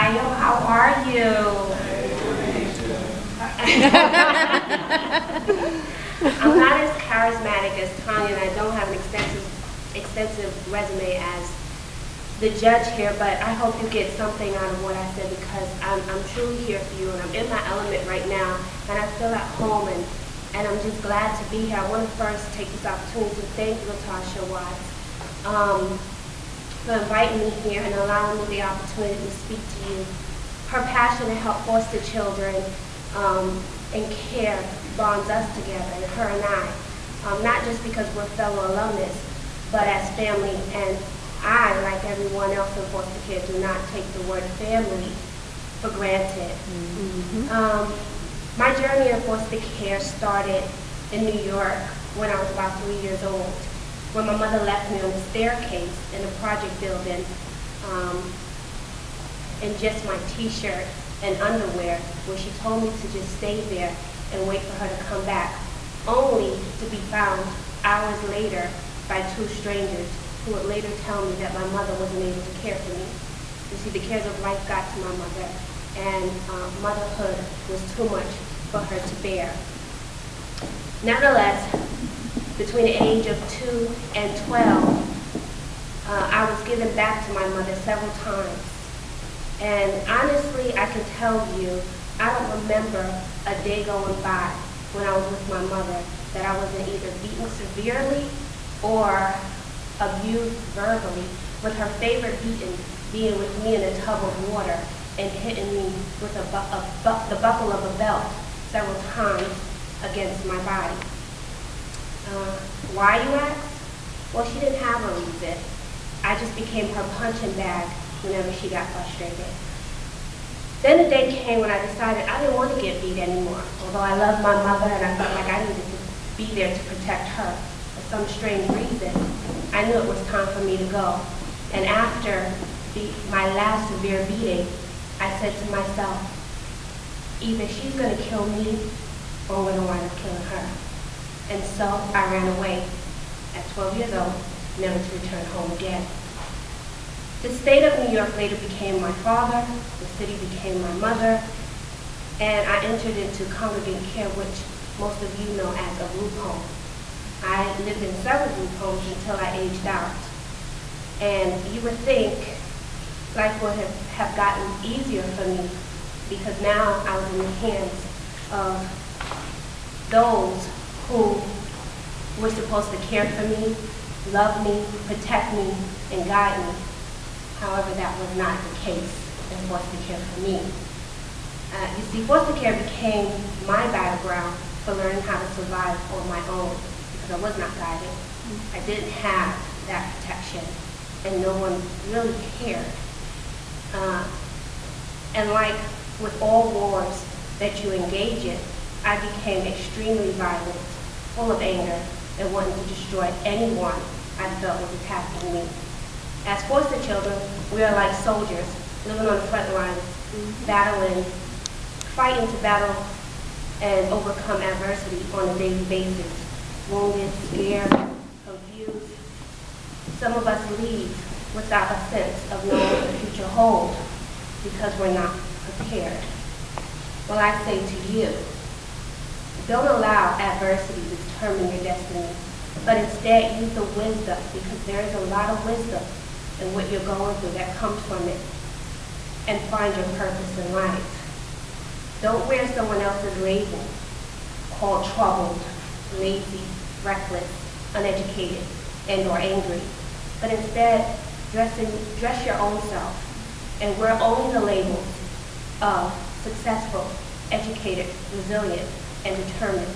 Ohio. How are you? I'm not as charismatic as Tanya, and I don't have an extensive resume as the judge here, but I hope you get something out of what I said, because I'm truly here for you, and I'm in my element right now, and I feel at home, and I'm just glad to be here. I want to first take this opportunity to thank Latasha Watts for inviting me here and allowing me the opportunity to speak to you. Her passion to help foster children and care bonds us together, her and I, not just because we're fellow alumnus, but as family. And I, like everyone else in foster care, do not take the word family for granted. My journey in foster care started in New York when I was about 3 years old, when my mother left me on the staircase in the project building in just my t-shirt and underwear, where she told me to just stay there and wait for her to come back, only to be found hours later by two strangers who would later tell me that my mother wasn't able to care for me. You see, the cares of life got to my mother, and motherhood was too much for her to bear. Nevertheless, between the age of 2 and 12, I was given back to my mother several times. And honestly, I can tell you, I don't remember a day going by when I was with my mother that I wasn't either beaten severely or abused verbally, with her favorite being with me in a tub of water and hitting me with the buckle of a belt several times against my body. Why, you ask? Well, she didn't have a reason. I just became her punching bag whenever she got frustrated. Then the day came when I decided I didn't want to get beat anymore. Although I loved my mother and I felt like I needed to be there to protect her, for some strange reason, I knew it was time for me to go. And after my last severe beating, I said to myself, either she's going to kill me or I'm going to wind up killing her. And so I ran away at 12 years old, never to return home again. The state of New York later became my father, the city became my mother, and I entered into congregate care, which most of you know as a group home. I lived in several group homes until I aged out. And you would think life would have gotten easier for me, because now I was in the hands of those who were supposed to care for me, love me, protect me, and guide me. However, that was not the case in foster care for me. You see, foster care became my battleground for learning how to survive on my own, because I was not guided. I didn't have that protection, and no one really cared. And like with all wars that you engage in, I became extremely violent, full of anger, and wanting to destroy anyone I felt was attacking me. As foster children, we are like soldiers, living on the front lines, battling, fighting to battle and overcome adversity on a daily basis. Wounded, scared, confused. Some of us leave without a sense of knowing what the future holds because we're not prepared. Well, I say to you, don't allow adversity to determine your destiny, but instead use the wisdom, because there is a lot of wisdom in what you're going through that comes from it, and find your purpose in life. Don't wear someone else's label called troubled, lazy, reckless, uneducated, and or angry, but instead dress your own self and wear only the labels of successful, educated, resilient, and determined.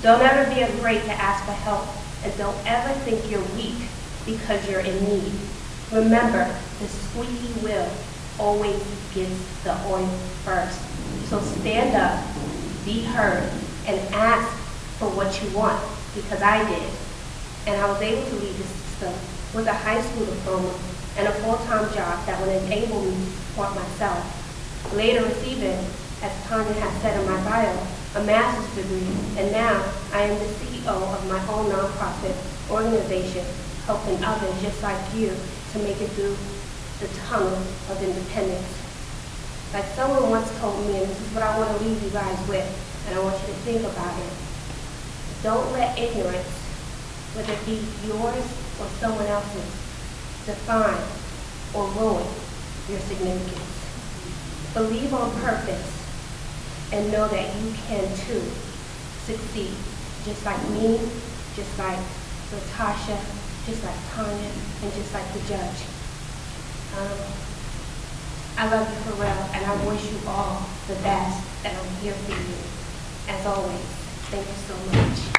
Don't ever be afraid to ask for help, and don't ever think you're weak because you're in need. Remember, the squeaky wheel always gets the oil first. So stand up, be heard, and ask for what you want, because I did. And I was able to leave the system with a high school diploma and a full-time job that would enable me to support myself. Later receiving, as Tanya has said in my bio, a master's degree, and now I am the CEO of my own nonprofit organization, helping others just like you to make it through the tunnel of independence. Like someone once told me, and this is what I want to leave you guys with, and I want you to think about it. Don't let ignorance, whether it be yours or someone else's, define or ruin your significance. Believe on purpose and know that you can too succeed, just like me, just like Latasha, just like Tanya, and just like the judge. I love you for real, and I wish you all the best, and I'm here for you, as always. Thank you so much.